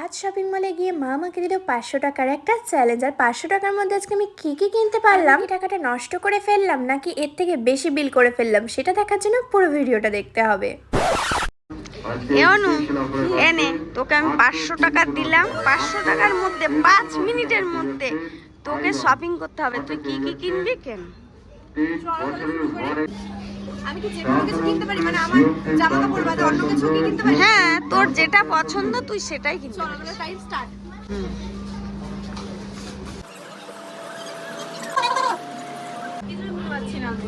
আজ শপিং মলে গিয়ে মা আমাকে দিল 500 টাকার একটা চ্যালেঞ্জ। আর 500 টাকার মধ্যে আজকে আমি কি কি কিনতে পারলাম, এই টাকাটা নষ্ট করে ফেললাম নাকি এর থেকে বেশি বিল করে ফেললাম, সেটা দেখার জন্য পুরো ভিডিওটা দেখতে হবে। অনু এনে তোকে আমি 500 টাকা দিলাম। 500 টাকার মধ্যে 5 মিনিটের মধ্যে তোকে শপিং করতে হবে। তুই কি কি কিনবি? কেন আমি কি যেকোনো কিছু কিনতে পারি? মানে আমার জামা কাপড় বাদে অন্য কিছু কি কিনতে পারি? হ্যাঁ, তোর যেটা পছন্দ তুই সেটাই কিনবি। চলো তাহলে টাইম স্টার্ট। কিছু বুঝতে পারছি না আমি।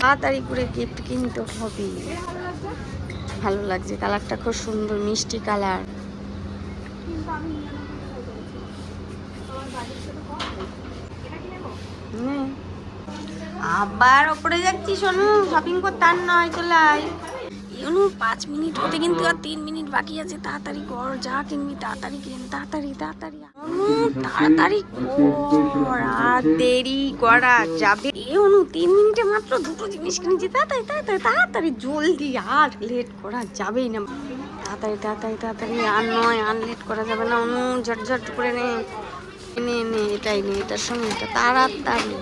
তাড়াতাড়ি করে গিফট কিনতে হবে। ভালো লাগছে, কালারটা খুব সুন্দর, মিষ্টি কালার। কিন্তু আমি আমার বাজেট তো কম। এটা কি নেব? আবার ওপরে যাচ্ছি সোনু, শপিং করতে আর নয়, চলে আয়। ইউনু 5 মিনিট হতে কিন্তু আর 3 মিনিট বাকি আছে। তাড়াতাড়ি কর, যা কিনবি তাড়াতাড়ি কিন, তাড়াতাড়ি তাড়াতাড়ি। অনু তাড়াতাড়ি কর, আর দেরি করা যাবে? অনু 3 মিনিটে মাত্র দুটো জিনিস কিনেছি। তাড়াতাড়ি তাড়াতাড়ি তাড়াতাড়ি, জলদি, আর লেট করা যাবেই না। তাড়াতাড়ি তাড়াতাড়ি তাড়াতাড়ি, আর নয়, আর লেট করা যাবে না। অনু ঝটঝট করে নে নে নে, এটাই নে, এটার সঙ্গে এটা, তাড়াতাড়ি।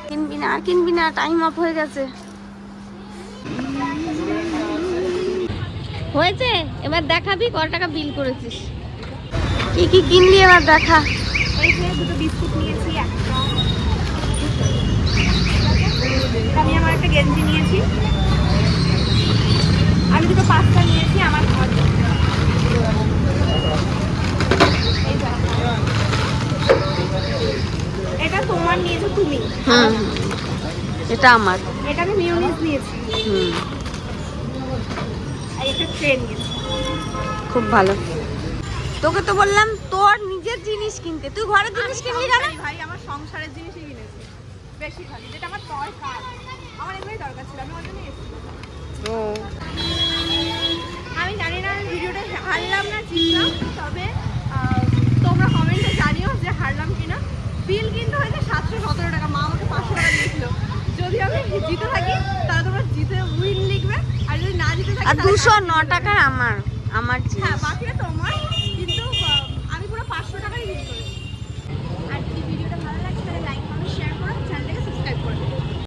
কিনবি না আর কিনবি না, টাইম অফ হয়ে গেছে। হয়েছে, এবার দেখাবি কত টাকা বিল করেছিস, কি কি কিনবি এবার দেখা। এই যে দুটো বিস্কুট নিয়েছি, একটা আমি আমার একটা গেঞ্জি নিয়েছি, আমি দুটো পাস্তা নিয়েছি আমার খাওয়ার জন্য। এই যে এটা তোমার নিয়েছো তুমি। হুম, এটা আমার। এটা আমি মিউনিস নিয়েছি। হুম, আর একটা ট্রে নিয়েছি। খুব ভালো। তোকে তো বললাম তোর নিজের জিনিস কিনতে, তুই ঘরের জিনিস কিনবি কেন? ভাই আমার সংসারের জিনিসই কিনেছি বেশি খালি, যেটা আমার দরকার, আমার এগুলোই দরকার ছিল, আমি ওর জন্য এসেছি। ও, আমি জানি না ভিডিওটা হারলাম না জিতলাম, তবে তোমরা কমেন্টে জানিও যে হারলাম কিনা। বিল কিন্তু হয়েছে 717 টাকা, মা আমাকে 500 টাকা দিয়েছিল। যদি আমি জিতে থাকি তাহলে তোমরা জিতে উইন লিখবে, আর যদি না জিতে থাকি আর তাহলে 209 টাকার আমার হ্যাঁ জিনিস। বাকিটা তোমার।